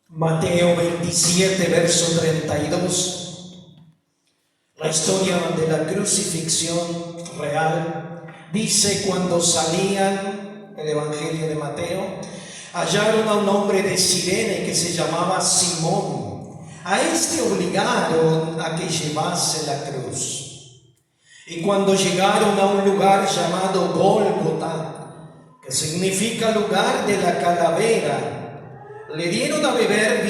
Mateo 27, verso 32. La historia de la crucifixión real dice: cuando salían, el Evangelio de Mateo, hallaron a un hombre de Cirene que se llamaba Simón. A este obligaron a que llevase la cruz. Y cuando llegaron a un lugar llamado Gólgota, que significa lugar de la calavera, le dieron a beber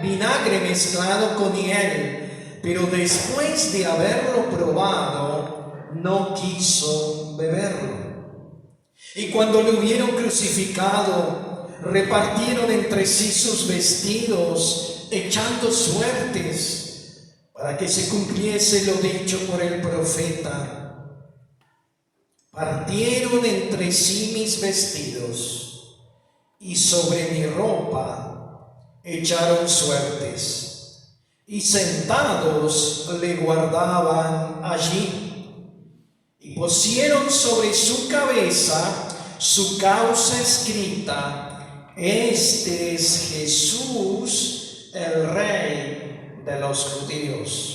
vinagre mezclado con hiel, pero después de haberlo probado, no quiso beberlo. Y cuando lo hubieron crucificado, repartieron entre sí sus vestidos, echando suertes, para que se cumpliese lo dicho por el profeta: partieron entre sí mis vestidos, y sobre mi ropa echaron suertes, y sentados le guardaban allí, y pusieron sobre su cabeza su causa escrita: este es Jesús, el Rey de los judíos.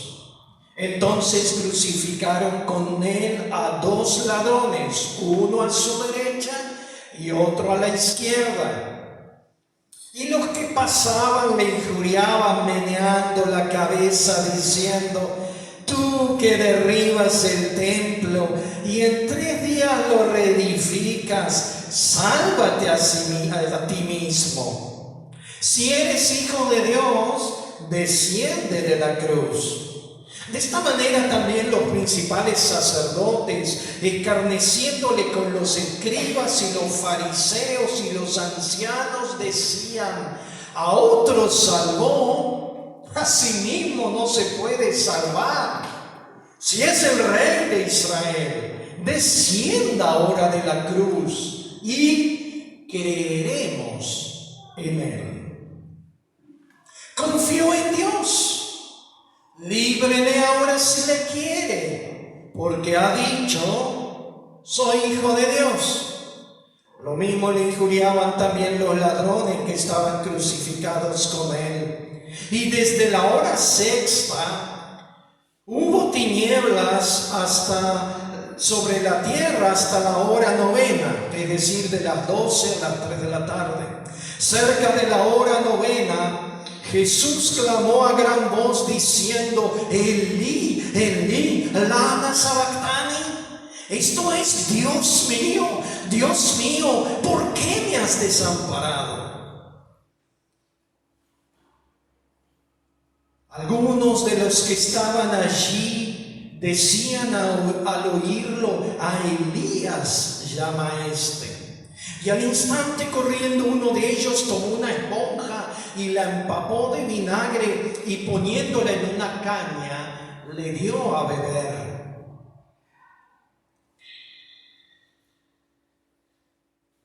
Entonces crucificaron con él a dos ladrones, uno a su derecha y otro a la izquierda. Y los que pasaban le injuriaban meneando la cabeza, diciendo: tú que derribas el templo y en 3 días lo reedificas, sálvate a ti mismo. Si eres hijo de Dios, desciende de la cruz. De esta manera también los principales sacerdotes, escarneciéndole con los escribas y los fariseos y los ancianos, decían: a otro salvó, a sí mismo no se puede salvar. Si es el Rey de Israel, descienda ahora de la cruz y creeremos en él. Confió en Dios. Líbrele ahora si le quiere, porque ha dicho: soy hijo de Dios. Lo mismo le injuriaban también los ladrones que estaban crucificados con él. Y desde la hora 6 hubo tinieblas sobre la tierra hasta la hora 9, es decir, de las 12 a las 3 de la tarde. Cerca de la hora 9, Jesús clamó a gran voz diciendo: Elí, Elí, lama sabactani. Esto es: Dios mío, ¿por qué me has desamparado? Algunos de los que estaban allí decían al oírlo: a Elías llama a este. Y al instante, corriendo, uno de ellos tomó una esponja y la empapó de vinagre, y poniéndola en una caña le dio a beber.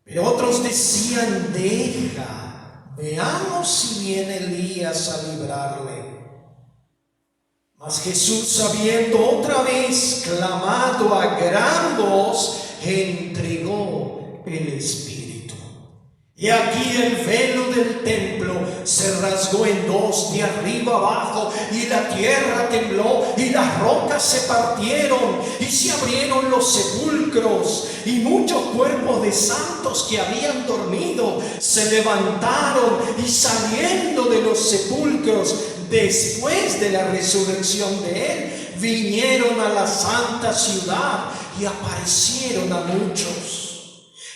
Pero otros decían: deja, veamos si viene Elías a librarle. Mas Jesús, habiendo otra vez clamado a gran voz, entregó el Espíritu. Y aquí el velo del templo se rasgó en dos, de arriba abajo, y la tierra tembló, y las rocas se partieron, y se abrieron los sepulcros, y muchos cuerpos de santos que habían dormido se levantaron, y saliendo de los sepulcros después de la resurrección de él, vinieron a la santa ciudad y aparecieron a muchos.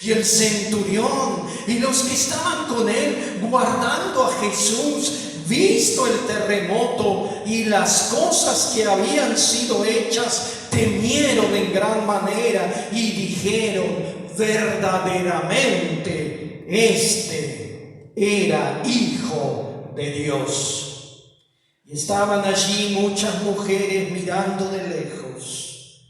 Y el centurión y los que estaban con él guardando a Jesús, visto el terremoto y las cosas que habían sido hechas, temieron en gran manera y dijeron: verdaderamente este era Hijo de Dios. Y estaban allí muchas mujeres mirando de lejos,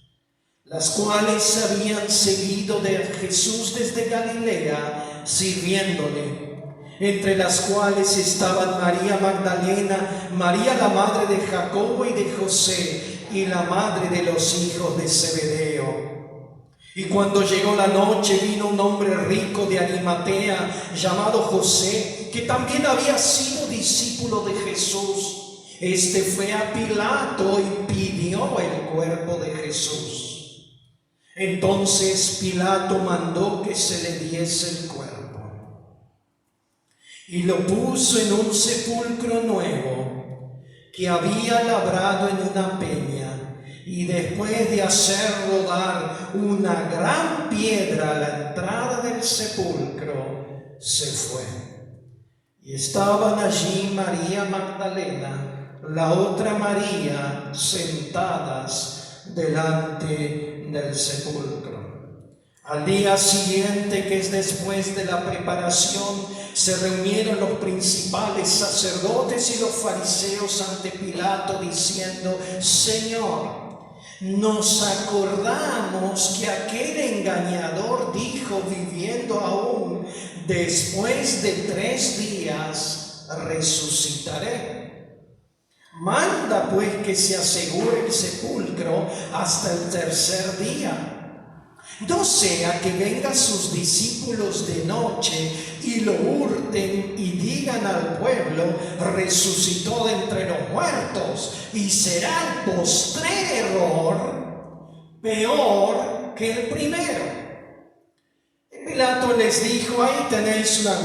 las cuales habían seguido de Jesús desde Galilea, sirviéndole, entre las cuales estaban María Magdalena, María la madre de Jacobo y de José, y la madre de los hijos de Zebedeo. Y cuando llegó la noche, vino un hombre rico de Arimatea llamado José, que también había sido discípulo de Jesús. Este fue a Pilato y pidió el cuerpo de Jesús. Entonces Pilato mandó que se le diese el cuerpo y lo puso en un sepulcro nuevo que había labrado en una peña. Y después de hacer rodar una gran piedra a la entrada del sepulcro, se fue. Y estaban allí María Magdalena, la otra María, sentadas delante del sepulcro. Al día siguiente, que es después de la preparación, se reunieron los principales sacerdotes y los fariseos ante Pilato, diciendo: Señor, nos acordamos que aquel engañador dijo, viviendo aún, después de 3 días resucitaré. Manda pues que se asegure el sepulcro hasta el 3er día. No sea que vengan sus discípulos de noche y lo hurten y digan al pueblo: resucitó de entre los muertos, y será el postrer error peor que el primero. Pilato les dijo: ahí tenéis una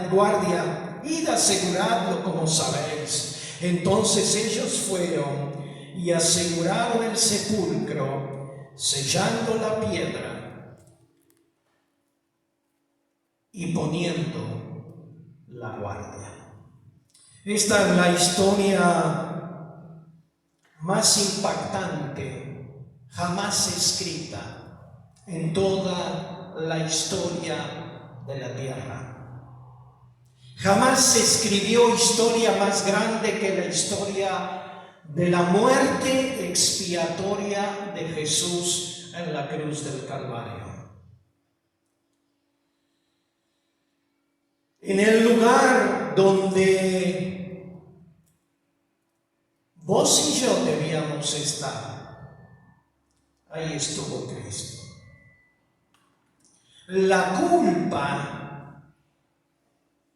guardia, id a asegurarlo como sabéis. Entonces ellos fueron y aseguraron el sepulcro, sellando la piedra y poniendo la guardia. Esta es la historia más impactante jamás escrita en toda la historia de la tierra. Jamás se escribió historia más grande que la historia de la muerte expiatoria de Jesús en la cruz del Calvario. En el lugar donde vos y yo debíamos estar, ahí estuvo Cristo. La culpa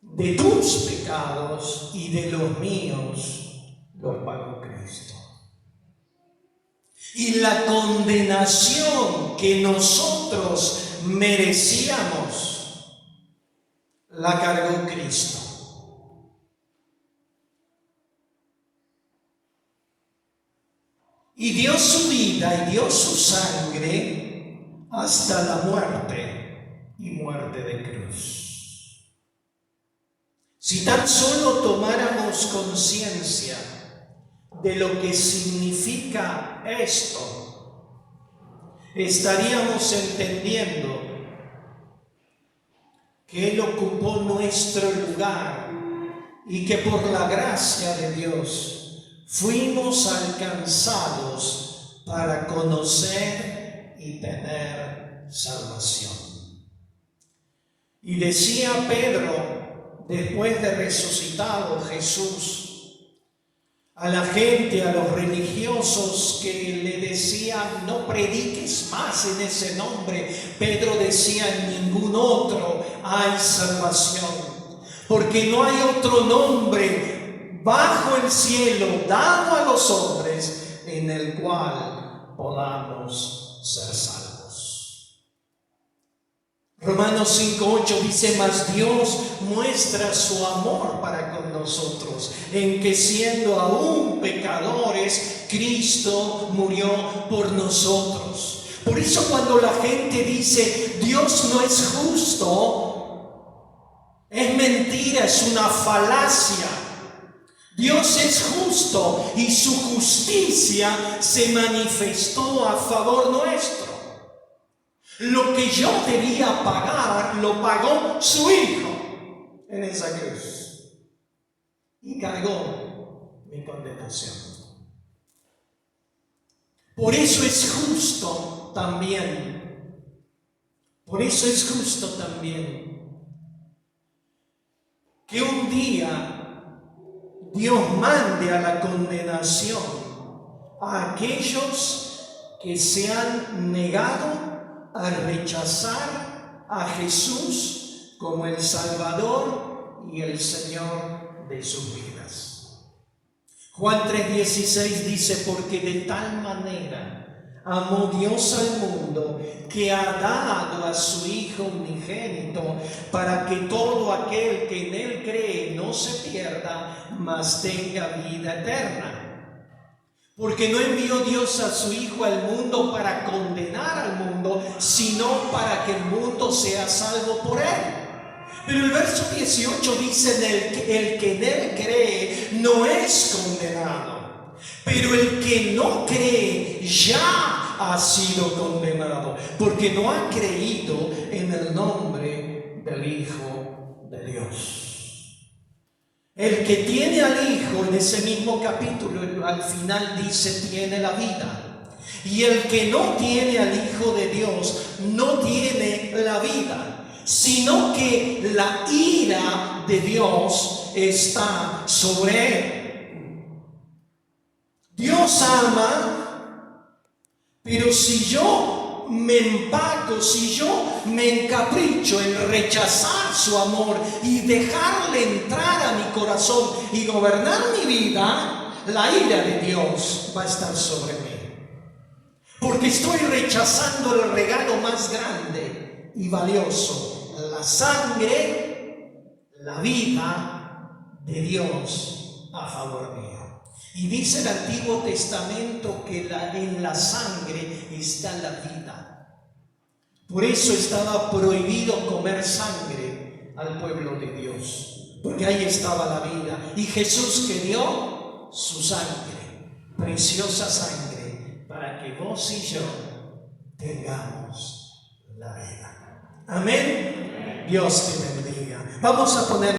de tus pecados y de los míos lo pagó Cristo. Y la condenación que nosotros merecíamos la cargó Cristo. Y dio su vida y dio su sangre hasta la muerte y muerte de cruz. Si tan solo tomáramos conciencia de lo que significa esto, estaríamos entendiendo que Él ocupó nuestro lugar y que por la gracia de Dios fuimos alcanzados para conocer y tener salvación. Y decía Pedro, después de resucitado Jesús, a la gente, a los religiosos que le decían: no prediques más en ese nombre, Pedro decía: en ningún otro hay salvación, porque no hay otro nombre bajo el cielo dado a los hombres en el cual podamos ser salvos. Romanos 5:8 dice: mas Dios muestra su amor para con nosotros, en que siendo aún pecadores, Cristo murió por nosotros. Por eso cuando la gente dice Dios no es justo, es mentira, es una falacia. Dios es justo y su justicia se manifestó a favor nuestro. Lo que yo debía pagar, lo pagó su Hijo en esa cruz y cargó mi condenación. Por eso es justo también, que un día Dios mande a la condenación a aquellos que se han negado a rechazar a Jesús como el Salvador y el Señor de sus vidas. Juan 3:16 dice: porque de tal manera amó Dios al mundo que ha dado a su Hijo unigénito, para que todo aquel que en Él cree no se pierda, mas tenga vida eterna. Porque no envió Dios a su Hijo al mundo para condenar al mundo, sino para que el mundo sea salvo por Él. Pero el verso 18 dice: el que en Él cree no es condenado, pero el que no cree ya ha sido condenado, porque no ha creído en el nombre del Hijo de Dios. El que tiene al Hijo, en ese mismo capítulo, al final dice, tiene la vida. Y el que no tiene al Hijo de Dios, no tiene la vida, sino que la ira de Dios está sobre él. Dios ama, pero si yo me empaco, si yo me encapricho en rechazar su amor y dejarle entrar a mi corazón y gobernar mi vida, la ira de Dios va a estar sobre mí. Porque estoy rechazando el regalo más grande y valioso: la sangre, la vida de Dios a favor mío. Y dice el Antiguo Testamento que en la sangre está la vida. Por eso estaba prohibido comer sangre al pueblo de Dios, porque ahí estaba la vida. Y Jesús que dio su sangre, preciosa sangre, para que vos y yo tengamos la vida. Amén. Dios te bendiga. Vamos a poner